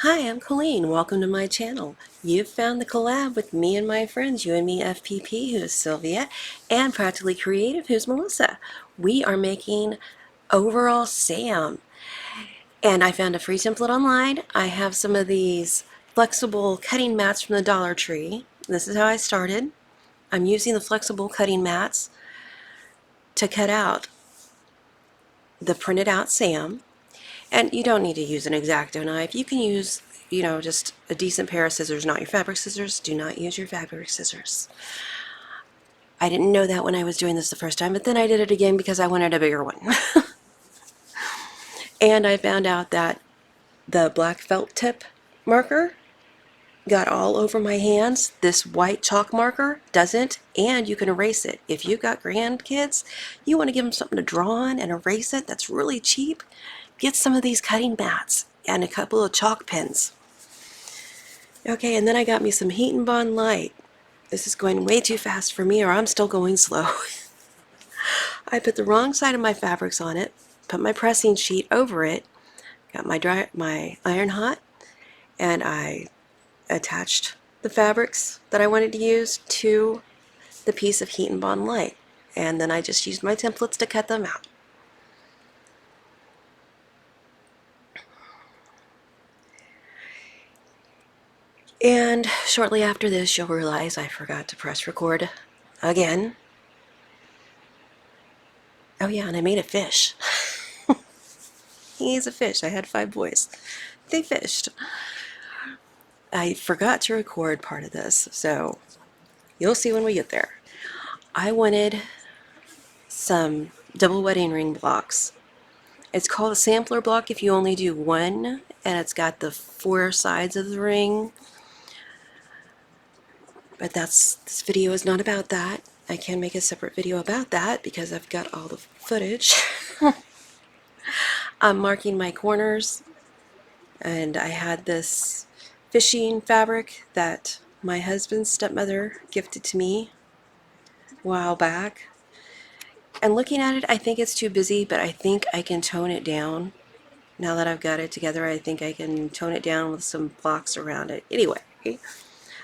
Hi, I'm Coleen. Welcome to my channel. You've found the collab with me and my friends, You and Me FPP, who's Sylvia, and Practically Creative, who's Melissa. We are making Overall Sam. And I found a free template online. I have some of these flexible cutting mats from the Dollar Tree. This is how I started. I'm using the flexible cutting mats to cut out the printed out Sam. And you don't need to use an X-Acto knife. You can use, just a decent pair of scissors, not your fabric scissors. Do not use your fabric scissors. I didn't know that when I was doing this the first time, but then I did it again because I wanted a bigger one. And I found out that the black felt tip marker got all over my hands. This white chalk marker doesn't, and you can erase it. If you've got grandkids, you want to give them something to draw on and erase it that's really cheap, get some of these cutting mats and a couple of chalk pens. Okay, and then I got me some Heat and Bond Light. This is going way too fast for me, or I'm still going slow. I put the wrong side of my fabrics on it, put my pressing sheet over it, got my iron hot, and I attached the fabrics that I wanted to use to the piece of Heat and Bond Light. And then I just used my templates to cut them out. And shortly after this, you'll realize I forgot to press record again. Oh yeah, and I made a fish. He's a fish. I had 5 boys. They fished. I forgot to record part of this, so you'll see when we get there. I wanted some double wedding ring blocks. It's called a sampler block if you only do one, and it's got the 4 sides of the ring. But this video is not about that. I can make a separate video about that because I've got all the footage. I'm marking my corners, and I had this fishing fabric that my husband's stepmother gifted to me a while back. And looking at it, I think it's too busy, but I think I can tone it down. Now that I've got it together, I think I can tone it down with some blocks around it. Anyway,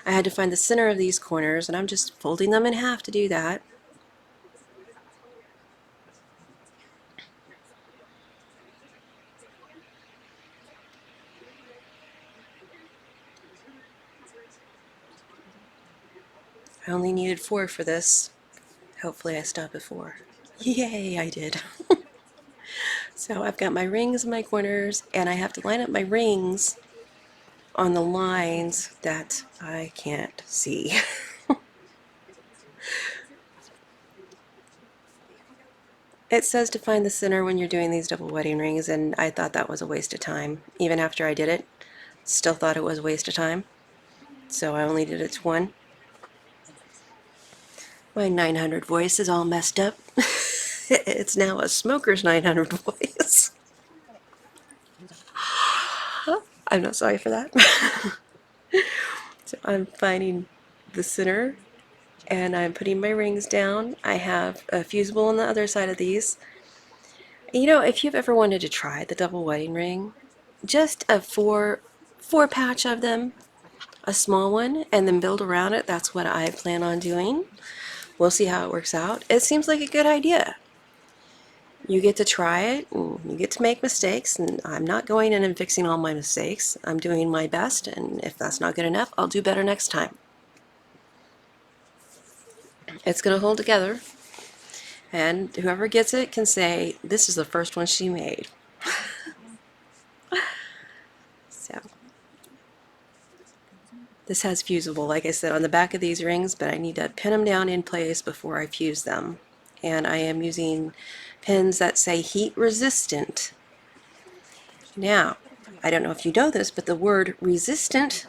I had to find the center of these corners, and I'm just folding them in half to do that. I only needed 4 for this. Hopefully I stopped at 4. Yay, I did. So I've got my rings in my corners, and I have to line up my rings on the lines that I can't see. It says to find the center when you're doing these double wedding rings, and I thought that was a waste of time. Even after I did it, still thought it was a waste of time. So I only did it to 1. My 900 voice is all messed up. It's now a smoker's 900 voice. I'm not sorry for that. So I'm finding the center, and I'm putting my rings down. I have a fusible on the other side of these. You know, if you've ever wanted to try the double wedding ring, just a four patch of them, a small one, and then build around it. That's what I plan on doing. We'll see how it works out. It seems like a good idea. You get to try it, and you get to make mistakes, and I'm not going in and fixing all my mistakes. I'm doing my best, and if that's not good enough, I'll do better next time. It's going to hold together, and whoever gets it can say, this is the first one she made. So, this has fusible, like I said, on the back of these rings, but I need to pin them down in place before I fuse them. And I am using pins that say heat resistant. Now, I don't know if you know this, but the word resistant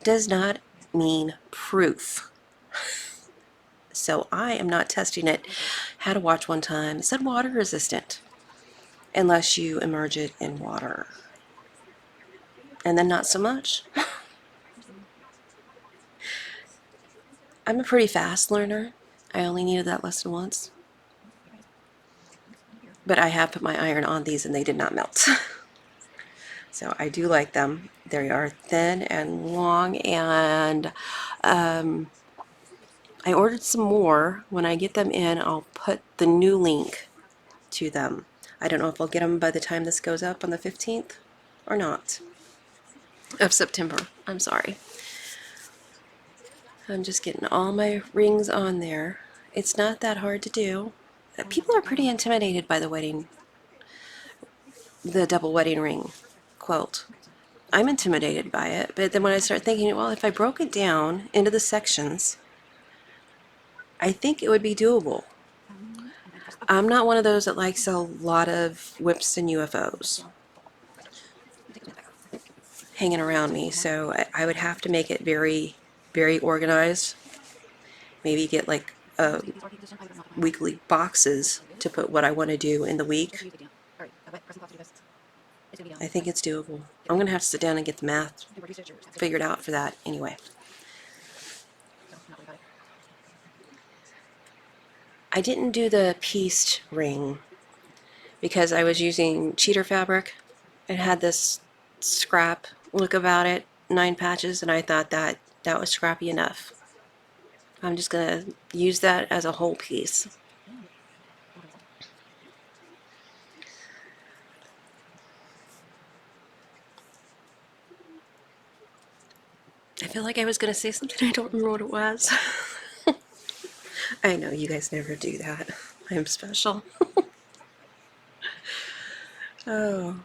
does not mean proof. So I am not testing it. Had a watch one time. It said water resistant, unless you immerse it in water. And then not so much. I'm a pretty fast learner. I only needed that lesson once. But I have put my iron on these and they did not melt. So I do like them. They are thin and long, and I ordered some more. When I get them in, I'll put the new link to them. I don't know if I'll get them by the time this goes up on the 15th or not. Of September. I'm sorry. I'm just getting all my rings on there. It's not that hard to do. People are pretty intimidated by the double wedding ring quilt. I'm intimidated by it, but then when I start thinking, well, if I broke it down into the sections, I think it would be doable. I'm not one of those that likes a lot of whips and UFOs hanging around me, so I would have to make it very, very organized. Maybe get like weekly boxes to put what I want to do in the week. I think it's doable. I'm going to have to sit down and get the math figured out for that anyway. I didn't do the pieced ring because I was using cheater fabric. It had this scrap look about it, 9 patches, and I thought that was scrappy enough. I'm just going to use that as a whole piece. I feel like I was going to say something, I don't remember what it was. I know, you guys never do that. I'm special. Oh,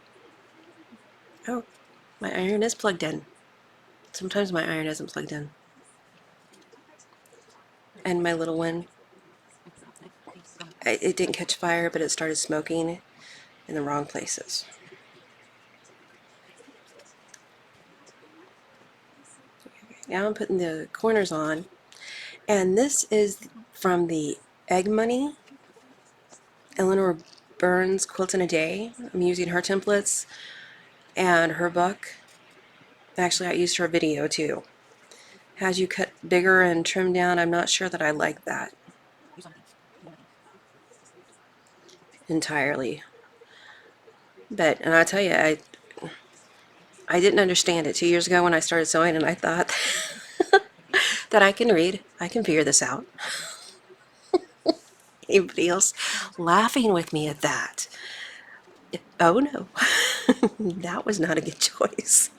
my iron is plugged in. Sometimes my iron isn't plugged in. And my little one, it didn't catch fire, but it started smoking in the wrong places. Now I'm putting the corners on, and this is from the Egg Money, Eleanor Burns Quilt in a Day. I'm using her templates and her book. Actually, I used her video too. Has you cut bigger and trim down. I'm not sure that I like that entirely. But, and I tell you, I didn't understand it 2 years ago when I started sewing, and I thought that I can read, I can figure this out. Anybody else laughing with me at that? Oh no, that was not a good choice.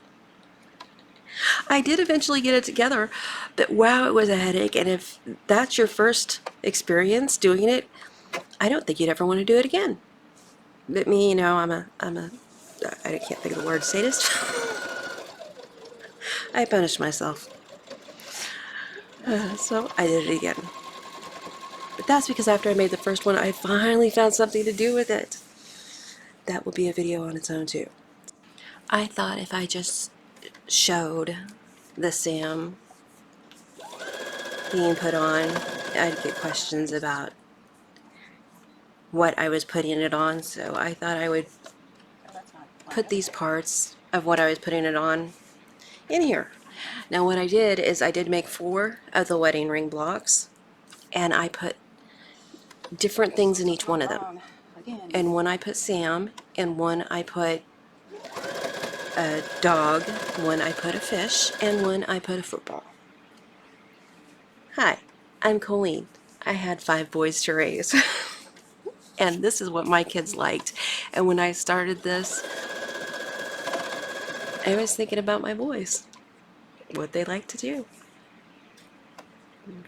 I did eventually get it together, but wow, it was a headache. And if that's your first experience doing it, I don't think you'd ever want to do it again. But me, you know, I can't think of the word, sadist. I punished myself. So I did it again. But that's because after I made the first one, I finally found something to do with it. That will be a video on its own too. I thought if I just showed the Sam being put on, I'd get questions about what I was putting it on, so I thought I would put these parts of what I was putting it on in here. Now what I did is I did make 4 of the wedding ring blocks, and I put different things in each one of them. And one I put Sam, and one I put a dog, one I put a fish, and one I put a football. Hi, I'm Coleen. I had 5 boys to raise. And this is what my kids liked. And when I started this, I was thinking about my boys. What they like to do.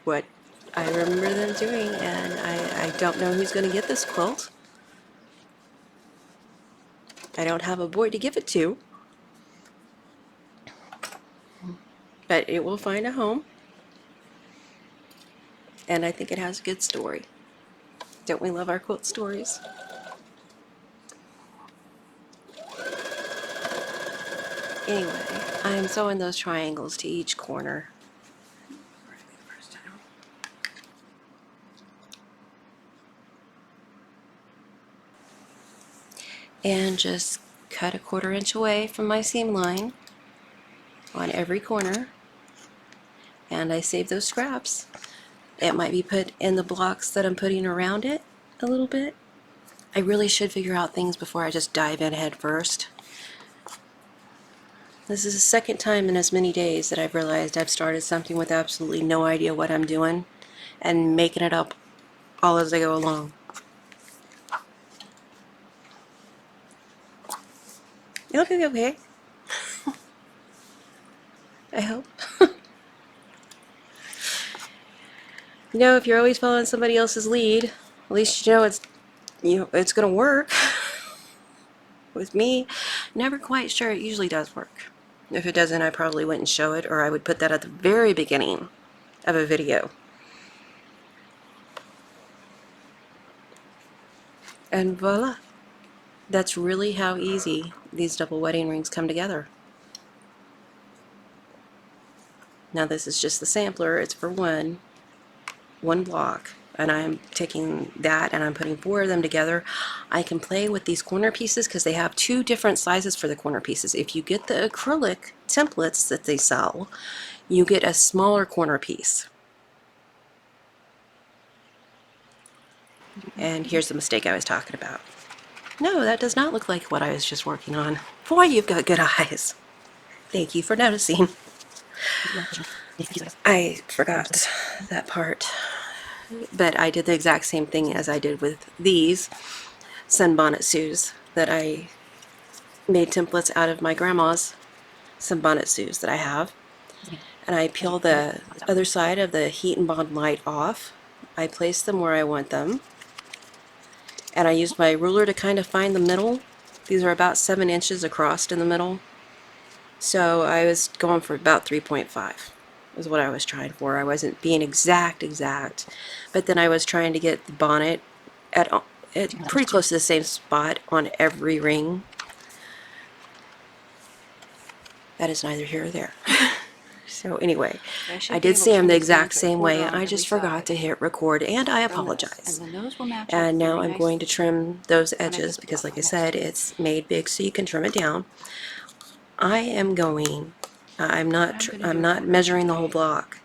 What I remember them doing, and I don't know who's going to get this quilt. I don't have a boy to give it to. But it will find a home. And I think it has a good story. Don't we love our quilt stories? Anyway, I'm sewing those triangles to each corner. And just cut a 1/4 inch away from my seam line on every corner. And I save those scraps. It might be put in the blocks that I'm putting around it a little bit. I really should figure out things before I just dive in head first. This is the second time in as many days that I've realized I've started something with absolutely no idea what I'm doing and making it up all as I go along. Okay, okay. I hope. You know, if you're always following somebody else's lead, at least you know it's gonna work. With me, never quite sure. It usually does work. If it doesn't, I probably wouldn't show it, or I would put that at the very beginning of a video. And voila. That's really how easy these double wedding rings come together. Now this is just the sampler. It's for one block, and I'm taking that and I'm putting 4 of them together. I can play with these corner pieces because they have 2 different sizes for the corner pieces. If you get the acrylic templates that they sell, you get a smaller corner piece. And here's the mistake I was talking about. No, that does not look like what I was just working on. Boy, you've got good eyes. Thank you for noticing. I forgot that part. But I did the exact same thing as I did with these sunbonnet sues that I made templates out of my grandma's sunbonnet sues that I have. And I peel the other side of the heat and bond light off. I place them where I want them. And I used my ruler to kind of find the middle. These are about 7 inches across in the middle. So I was going for about 3.5 is what I was trying for. I wasn't being exact, but then I was trying to get the bonnet at pretty close to the same spot on every ring. That is neither here or there. So anyway, I did Sam the exact same way. I just forgot to hit record, and I apologize. And now I'm going to trim those edges because, like I said, it's made big so you can trim it down. I am going, I'm not measuring the whole block.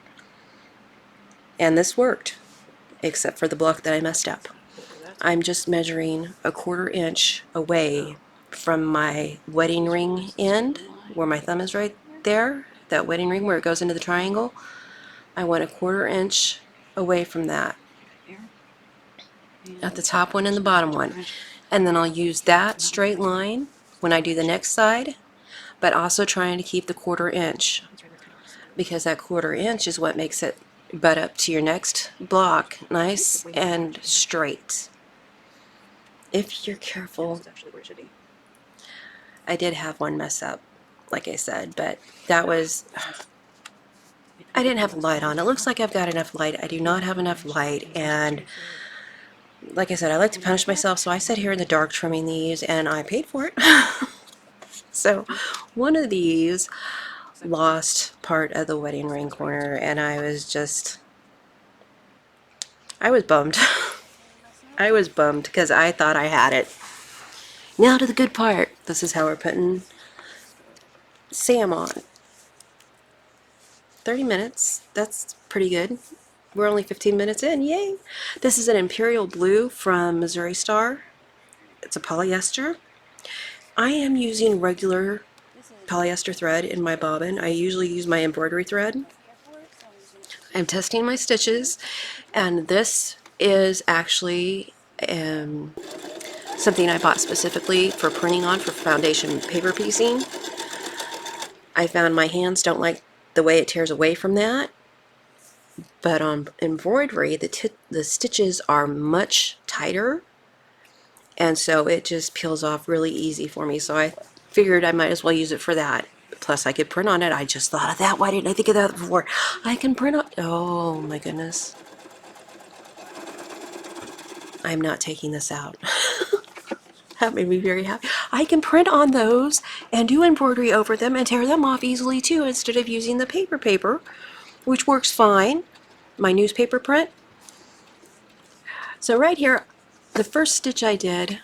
And this worked, except for the block that I messed up. I'm just measuring a 1/4 inch away from my wedding ring end, where my thumb is right there, that wedding ring where it goes into the triangle. I want a 1/4 inch away from that, at the top one and the bottom one. And then I'll use that straight line when I do the next side, but also trying to keep the 1/4 inch, because that 1/4 inch is what makes it butt up to your next block nice and straight. If you're careful. I did have one mess up, like I said, but that was, I didn't have a light on. It looks like I've got enough light. I do not have enough light, and like I said, I like to punish myself, so I sat here in the dark trimming these, and I paid for it. So one of these lost part of the wedding ring corner, and I was bummed. I was bummed because I thought I had it. Now to the good part. This is how we're putting Sam on. 30 minutes. That's pretty good. We're only 15 minutes in. Yay! This is an Imperial Blue from Missouri Star. It's a polyester. I am using regular polyester thread in my bobbin. I usually use my embroidery thread. I'm testing my stitches, and this is actually something I bought specifically for printing on for foundation paper piecing. I found my hands don't like the way it tears away from that, but on embroidery the stitches are much tighter, and so it just peels off really easy for me. So I figured I might as well use it for that. Plus I could print on it. I just thought of that. Why didn't I think of that before? I can print on, oh my goodness. I'm not taking this out. That made me very happy. I can print on those and do embroidery over them and tear them off easily too, instead of using the paper, which works fine. My newspaper print. So right here, the first stitch I did,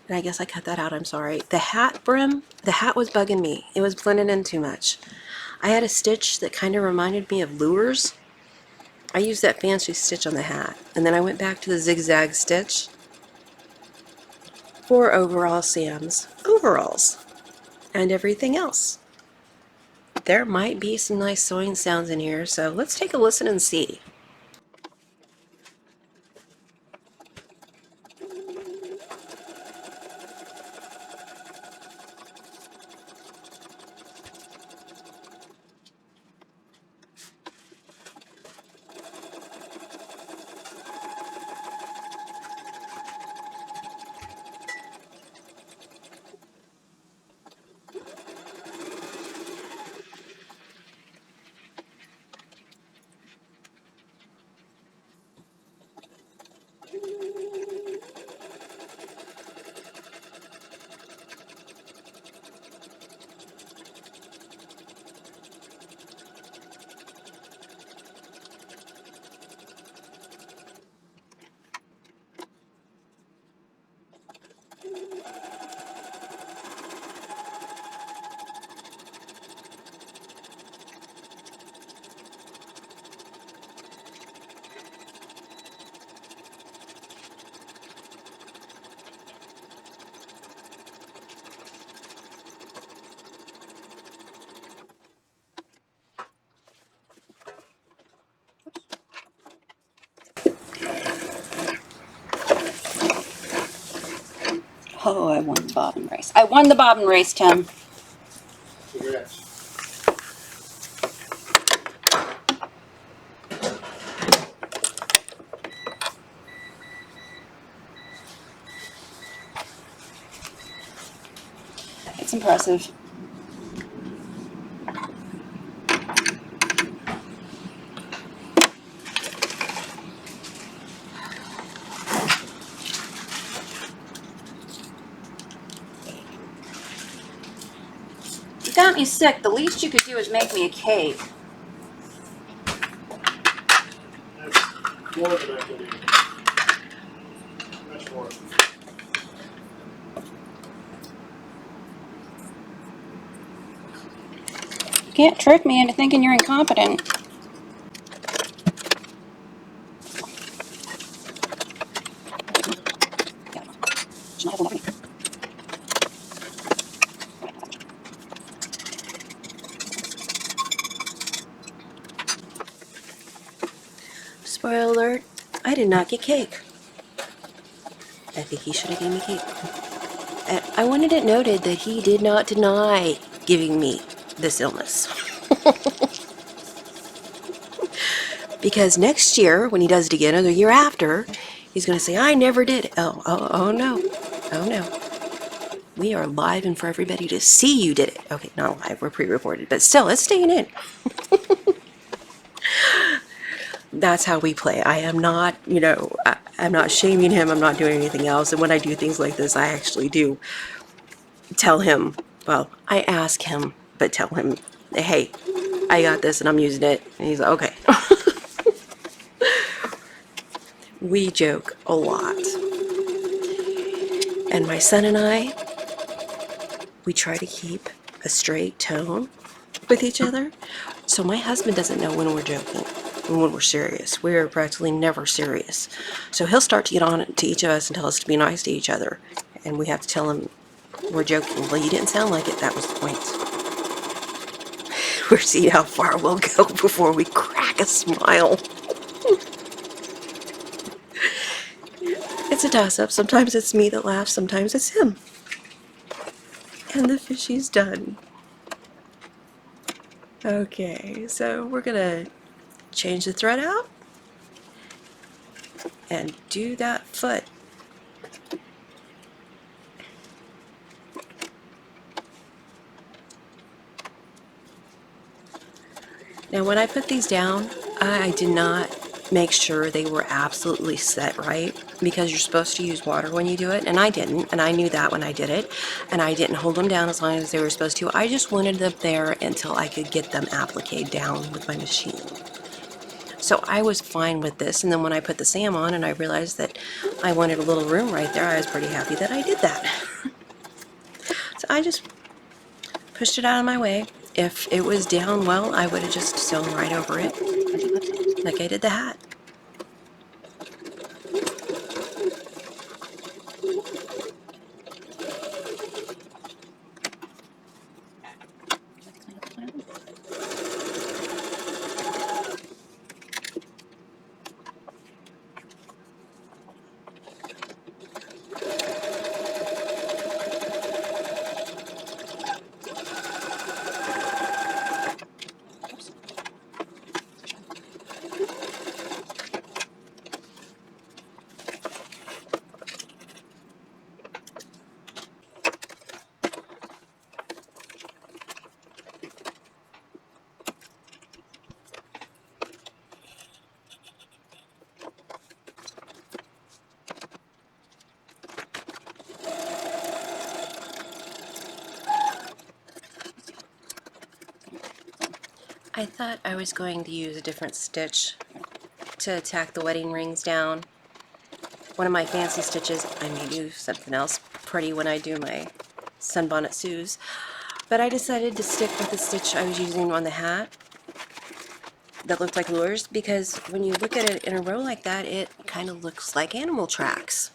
and I guess I cut that out, I'm sorry. The hat brim, the hat was bugging me. It was blending in too much. I had a stitch that kind of reminded me of lures. I used that fancy stitch on the hat, and then I went back to the zigzag stitch for Overall Sam's overalls and everything else. There might be some nice sewing sounds in here, so let's take a listen and see. Oh, I won the bobbin race. I won the bobbin race, Tim. Congrats. It's impressive. You got me sick. The least you could do is make me a cake. That's more than I can do. Much more. You can't trick me into thinking you're incompetent. Spoiler alert, I did not get cake. I think he should have given me cake. I wanted it noted that he did not deny giving me this illness. Because next year, when he does it again, or the year after, he's going to say, I never did it. Oh no. Oh no. We are live and for everybody to see you did it. Okay, not live, we're pre-recorded, but still, it's staying in. That's how we play. I am not, I'm not shaming him. I'm not doing anything else. And when I do things like this, I actually do tell him, well, I ask him, but tell him, hey, I got this and I'm using it. And he's like, okay. We joke a lot. And my son and I, we try to keep a straight tone with each other. So my husband doesn't know when we're joking and when we're serious. We're practically never serious. So he'll start to get on to each of us and tell us to be nice to each other. And we have to tell him we're joking. Well, you didn't sound like it. That was the point. We're seeing how far we'll go before we crack a smile. It's a toss-up. Sometimes it's me that laughs. Sometimes it's him. And the fishy's done. Okay, so we're gonna change the thread out and do that foot. Now when I put these down, I did not make sure they were absolutely set right, because you're supposed to use water when you do it, and I didn't, and I knew that when I did it, and I didn't hold them down as long as they were supposed to. I just wanted them there until I could get them appliqued down with my machine. So I was fine with this, and then when I put the Sam on and I realized that I wanted a little room right there, I was pretty happy that I did that. So I just pushed it out of my way. If it was down well, I would have just sewn right over it, like I did the hat. I thought I was going to use a different stitch to tack the wedding rings down. One of my fancy stitches. I may do something else pretty when I do my sunbonnet Sue's. But I decided to stick with the stitch I was using on the hat that looked like lures, because when you look at it in a row like that, it kind of looks like animal tracks.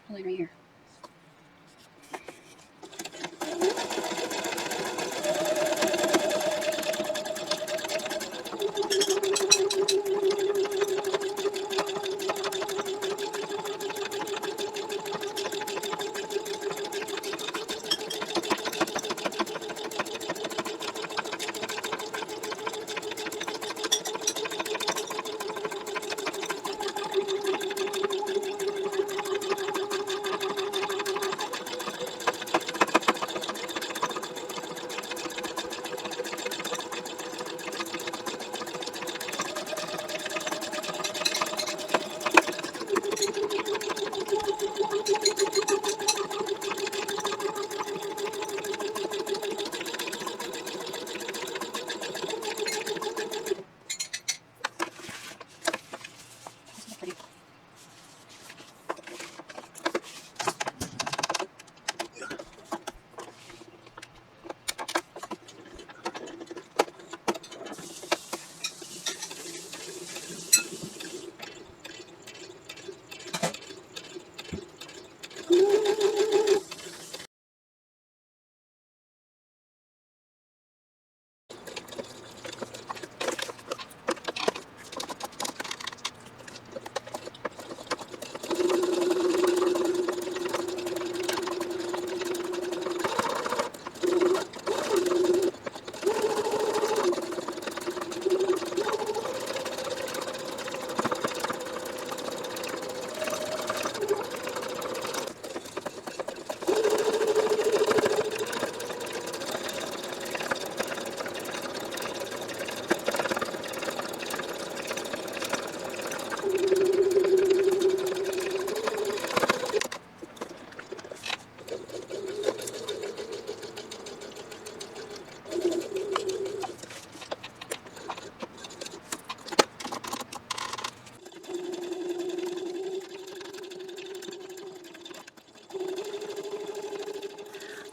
Right here.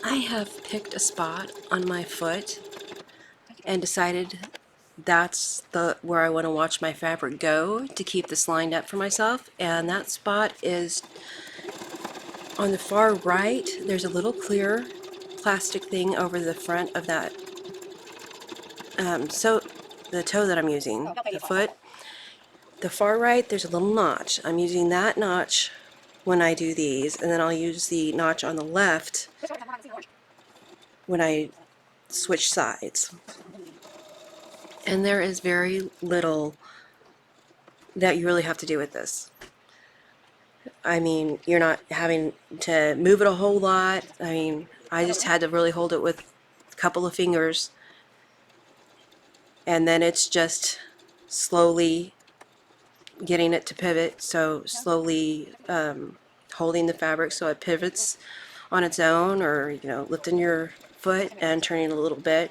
I have picked a spot on my foot and decided that's where I want to watch my fabric go to keep this lined up for myself, and that spot is on the far right. There's a little clear plastic thing over the front of that so the toe that I'm using, the foot. The far right, there's a little notch. I'm using that notch when I do these, and then I'll use the notch on the left when I switch sides. And there is very little that you really have to do with this. I mean, you're not having to move it a whole lot. I mean, I just had to really hold it with a couple of fingers, and then it's just slowly getting it to pivot. So slowly holding the fabric so it pivots on its own, or lifting your foot and turning a little bit.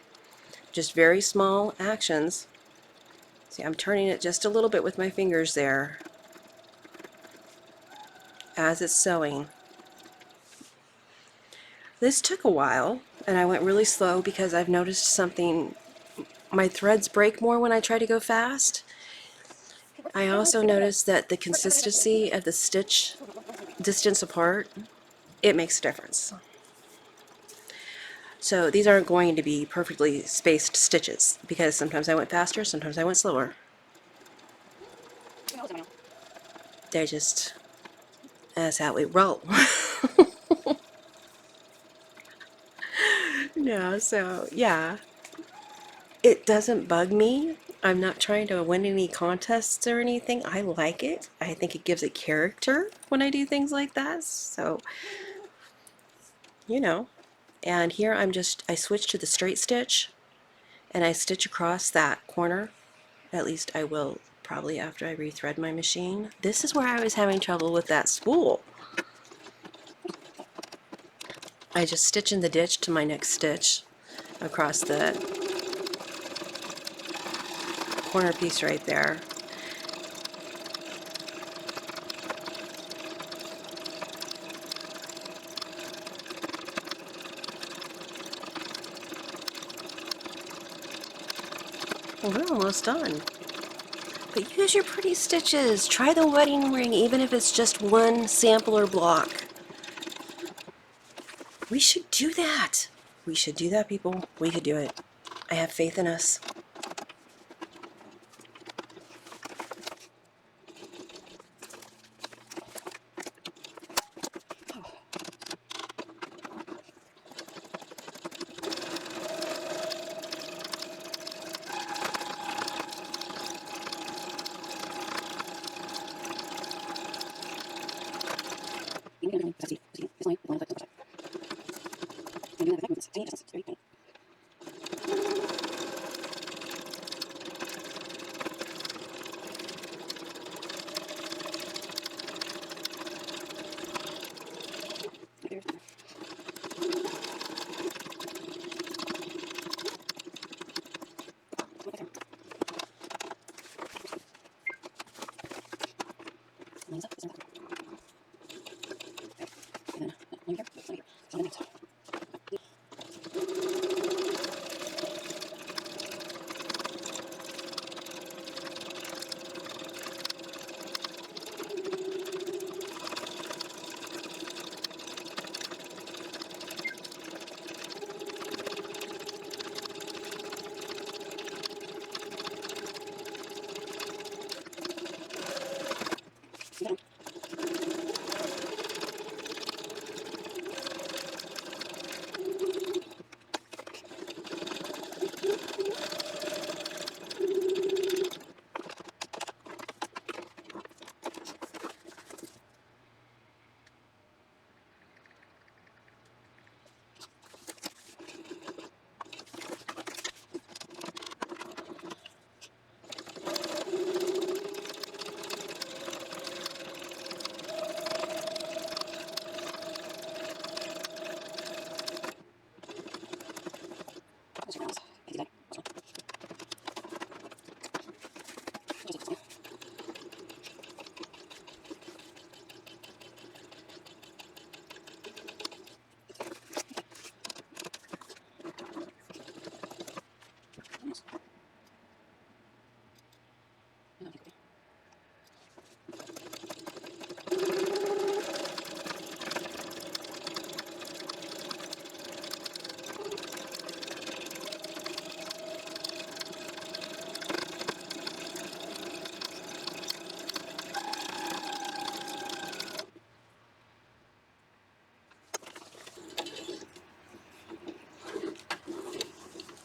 Just very small actions. See, I'm turning it just a little bit with my fingers there as it's sewing. This took a while, and I went really slow because I've noticed something. My threads break more when I try to go fast. I also noticed that the consistency of the stitch distance apart, it makes a difference. So these aren't going to be perfectly spaced stitches because sometimes I went faster, sometimes I went slower. They're just, that's how we roll. No, so yeah, it doesn't bug me. I'm not trying to win any contests or anything. I like it. I think it gives it character when I do things like that. So, you know, and here I switch to the straight stitch and I stitch across that corner. At least I will probably after I rethread my machine. This is where I was having trouble with that spool. I just stitch in the ditch to my next stitch across the corner piece right there. Well, we're almost done. But use your pretty stitches. Try the wedding ring, even if it's just one sampler block. We should do that. We should do that, people. We could do it. I have faith in us.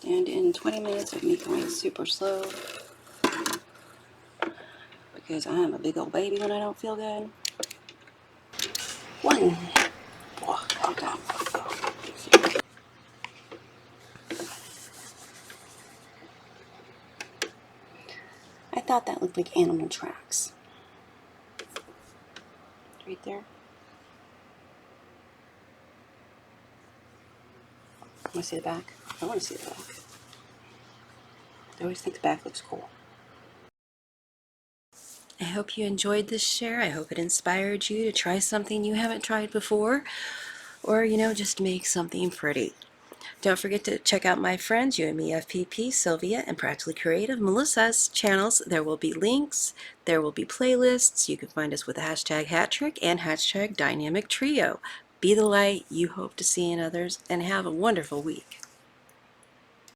And in 20 minutes of me going super slow, because I am a big old baby when I don't feel good. One. Oh, okay. I thought that looked like animal tracks. Right there. Want to see the back? I want to see the back. I always think the back looks cool. I hope you enjoyed this share. I hope it inspired you to try something you haven't tried before, or, just make something pretty. Don't forget to check out my friends, You and Me FPP, Sylvia, and Practically Creative, Melissa's channels. There will be links, there will be playlists. You can find us with the hashtag #HatTrick and hashtag Dynamic Trio. Be the light you hope to see in others, and have a wonderful week.